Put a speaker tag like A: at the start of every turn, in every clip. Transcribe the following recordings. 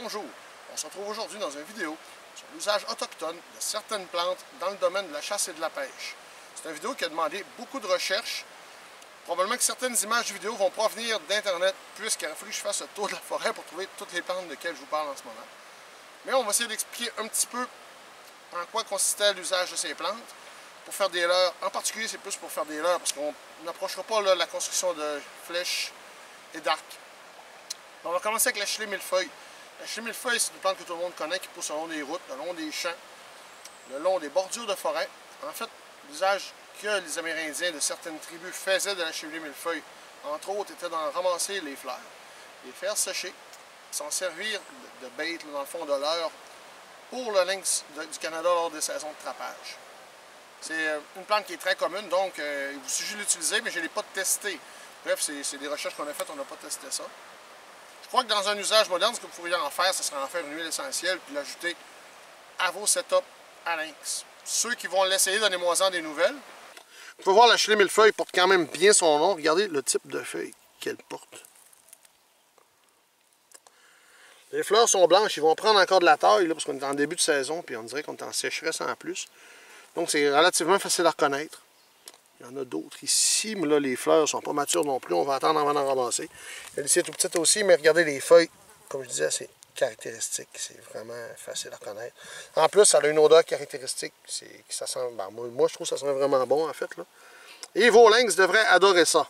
A: Bonjour, on se retrouve aujourd'hui dans une vidéo sur l'usage autochtone de certaines plantes dans le domaine de la chasse et de la pêche. C'est une vidéo qui a demandé beaucoup de recherches. Probablement que certaines images vidéo vont provenir d'Internet, puisqu'il aurait fallu que je fasse le tour de la forêt pour trouver toutes les plantes desquelles je vous parle en ce moment. Mais on va essayer d'expliquer un petit peu en quoi consistait l'usage de ces plantes pour faire des leurres. En particulier, c'est plus pour faire des leurres, parce qu'on n'approchera pas là, la construction de flèches et d'arcs. On va commencer avec la chilée millefeuille. La chilée millefeuille, c'est une plante que tout le monde connaît qui pousse le long des routes, le long des champs, le long des bordures de forêt. En fait, l'usage que les Amérindiens de certaines tribus faisaient de la chilée millefeuille, entre autres, était d'en ramasser les fleurs, les faire sécher, s'en servir de bait, dans le fond de leurre, pour le lynx du Canada lors des saisons de trapage. C'est une plante qui est très commune, donc il vous suffit de l'utiliser, mais je ne l'ai pas testé. Bref, c'est des recherches qu'on a faites, on n'a pas testé ça. Je crois que dans un usage moderne, ce que vous pourriez en faire, ce serait en faire une huile essentielle puis l'ajouter à vos setups à lynx. Ceux qui vont l'essayer, donnez-moi-en des nouvelles. Vous pouvez voir la chilée millefeuille porte quand même bien son nom. Regardez le type de feuilles qu'elle porte. Les fleurs sont blanches, ils vont prendre encore de la taille là, parce qu'on est en début de saison, puis on dirait qu'on est en sécheresse en plus. Donc c'est relativement facile à reconnaître. Il y en a d'autres ici, mais là les fleurs ne sont pas matures non plus, on va attendre avant d'en ramasser. Celle-ci est tout petite aussi, mais regardez les feuilles, comme je disais, c'est caractéristique, c'est vraiment facile à reconnaître. En plus, ça a une odeur caractéristique, ça sent, ben, moi je trouve que ça sent vraiment bon en fait. Là. Et vos lynx devraient adorer ça.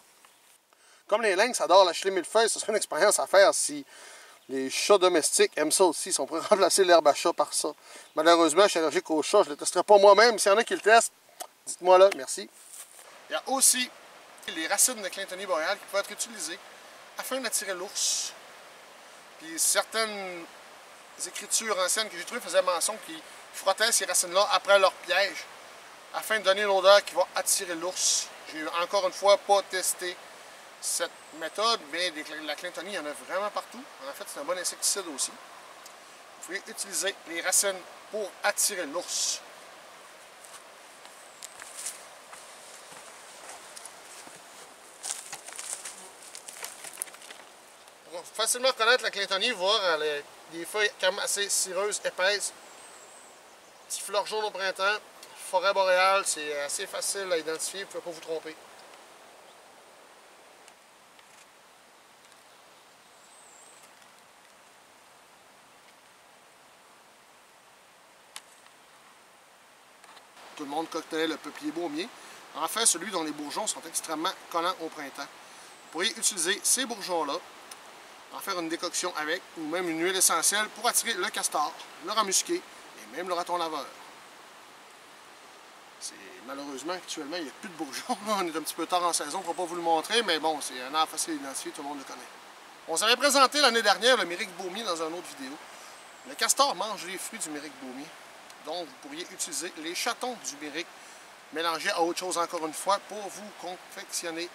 A: Comme les lynx adorent la chilée millefeuille, ce serait une expérience à faire si les chats domestiques aiment ça aussi, si on pourrait remplacer l'herbe à chat par ça. Malheureusement, je suis allergique aux chats, je ne le testerai pas moi-même. S'il y en a qui le testent, dites-moi là, merci. Il y a aussi les racines de Clintonie boréale qui peuvent être utilisées afin d'attirer l'ours. Puis certaines écritures anciennes que j'ai trouvées faisaient mention qu'ils frottaient ces racines-là après leur piège afin de donner une odeur qui va attirer l'ours. J'ai encore une fois pas testé cette méthode, mais la Clintonie, il y en a vraiment partout. En fait, c'est un bon insecticide aussi. Vous pouvez utiliser les racines pour attirer l'ours. On va facilement reconnaître la Clintonie, voir des feuilles quand même assez cireuses, épaisses. Petits fleurs jaunes au printemps. Forêt boréale, c'est assez facile à identifier, vous ne pouvez pas vous tromper. Tout le monde connaît le peuplier baumier. En fait, celui dont les bourgeons sont extrêmement collants au printemps. Vous pourriez utiliser ces bourgeons-là, en faire une décoction avec, ou même une huile essentielle pour attirer le castor, le rat musqué et même le raton laveur. Malheureusement, actuellement, il n'y a plus de bourgeons. On est un petit peu tard en saison, on ne va pas vous le montrer, mais bon, c'est un arbre facile à identifier, tout le monde le connaît. On vous avait présenté l'année dernière le méric baumier dans une autre vidéo. Le castor mange les fruits du méric baumier. Donc, vous pourriez utiliser les chatons du méric mélangés à autre chose encore une fois pour vous confectionner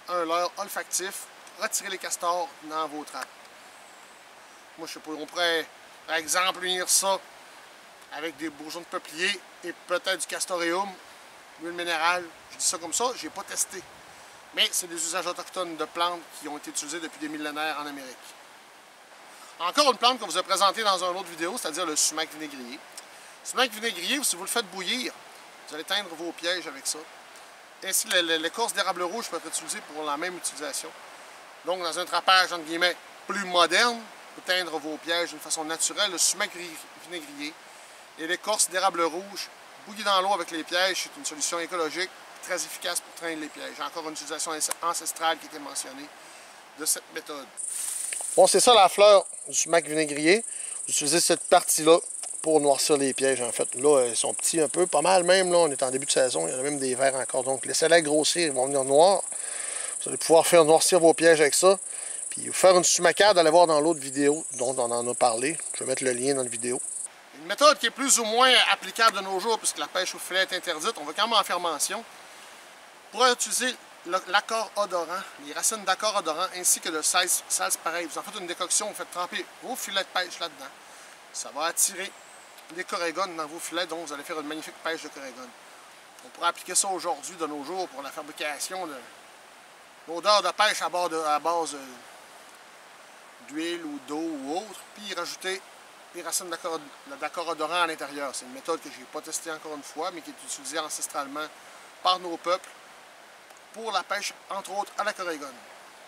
A: un leurre olfactif pour attirer les castors dans vos trappes. Moi, je sais pas, on pourrait, par exemple, unir ça avec des bourgeons de peuplier et peut-être du castoreum, huile minérale. Je dis ça comme ça, je n'ai pas testé. Mais c'est des usages autochtones de plantes qui ont été utilisés depuis des millénaires en Amérique. Encore une plante qu'on vous a présentée dans une autre vidéo, c'est-à-dire le sumac vinaigrier. Le sumac vinaigrier, si vous le faites bouillir, vous allez teindre vos pièges avec ça. Ainsi, l'écorce d'érable rouge peut être utilisée pour la même utilisation. Donc, dans un trapage, entre guillemets, plus moderne, vous teindre vos pièges d'une façon naturelle, le sumac vinaigrier et l'écorce d'érable rouge, bouillie dans l'eau avec les pièges, c'est une solution écologique très efficace pour teindre les pièges. Encore une utilisation ancestrale qui était mentionnée de cette méthode. Bon, c'est ça la fleur du sumac vinaigrier. Vous utilisez cette partie-là pour noircir les pièges, en fait. Là, ils sont petits un peu, pas mal même. Là, on est en début de saison, il y en a même des verts encore. Donc, laissez-les grossir, ils vont venir noirs. Vous allez pouvoir faire noircir vos pièges avec ça. Puis, vous faire une sumacade, allez voir dans l'autre vidéo dont on en a parlé. Je vais mettre le lien dans la vidéo. Une méthode qui est plus ou moins applicable de nos jours, puisque la pêche au filet est interdite, on va quand même en faire mention. Pour utiliser l'accord odorant, les racines d'accord odorant, ainsi que de salse pareil. Vous en faites une décoction, vous faites tremper vos filets de pêche là-dedans. Ça va attirer des corégones dans vos filets, donc vous allez faire une magnifique pêche de corégones. On pourrait appliquer ça aujourd'hui, de nos jours, pour la fabrication de l'odeur de pêche à base d'huile ou d'eau ou autre, puis rajouter les racines d'accord-odorant à l'intérieur. C'est une méthode que je n'ai pas testée encore une fois, mais qui est utilisée ancestralement par nos peuples pour la pêche, entre autres, à l'aquarium.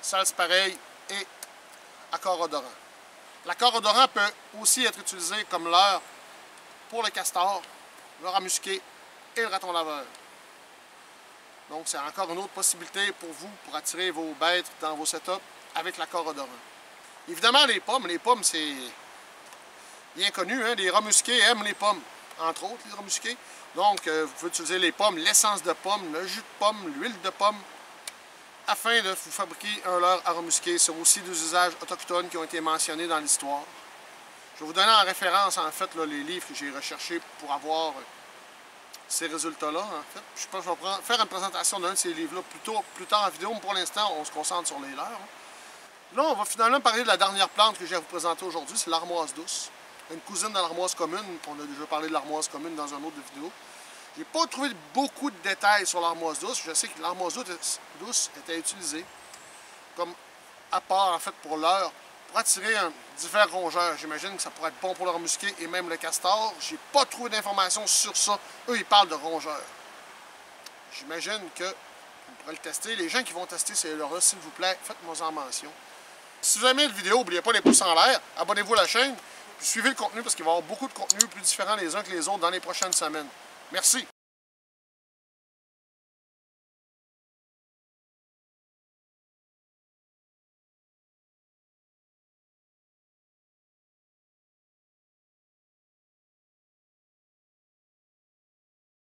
A: Salse pareil et accord-odorant. L'accord-odorant peut aussi être utilisé comme leurre pour le castor, le rat musqué et le raton laveur. Donc, c'est encore une autre possibilité pour vous pour attirer vos bêtes dans vos setups avec l'accord-odorant. Évidemment, les pommes, c'est bien connu, hein? Les rats musqués aiment les pommes, entre autres, les rats musqués. Donc, vous pouvez utiliser les pommes, l'essence de pomme, le jus de pomme, l'huile de pomme, afin de vous fabriquer un leurre à rat musqué. C'est aussi des usages autochtones qui ont été mentionnés dans l'histoire. Je vais vous donner en référence, en fait, là, les livres que j'ai recherchés pour avoir ces résultats-là, en fait. Je pense que je vais faire une présentation d'un de ces livres-là plus tard en vidéo, mais pour l'instant, on se concentre sur les leurres. Là, on va finalement parler de la dernière plante que j'ai à vous présenter aujourd'hui, c'est l'armoise douce. Une cousine de l'armoise commune. On a déjà parlé de l'armoise commune dans un autre vidéo. Je n'ai pas trouvé beaucoup de détails sur l'armoise douce. Je sais que l'armoise douce était utilisée comme apport, en fait, pour leurre, pour attirer divers rongeurs. J'imagine que ça pourrait être bon pour le rat musqué et même le castor. J'ai pas trouvé d'informations sur ça. Eux, ils parlent de rongeurs. J'imagine que vous pourrez le tester. Les gens qui vont tester ces leurres-là, s'il vous plaît, faites-moi en mention. Si vous aimez la vidéo, n'oubliez pas les pouces en l'air, abonnez-vous à la chaîne, puis suivez le contenu parce qu'il va y avoir beaucoup de contenus plus différents les uns que les autres dans les prochaines semaines. Merci!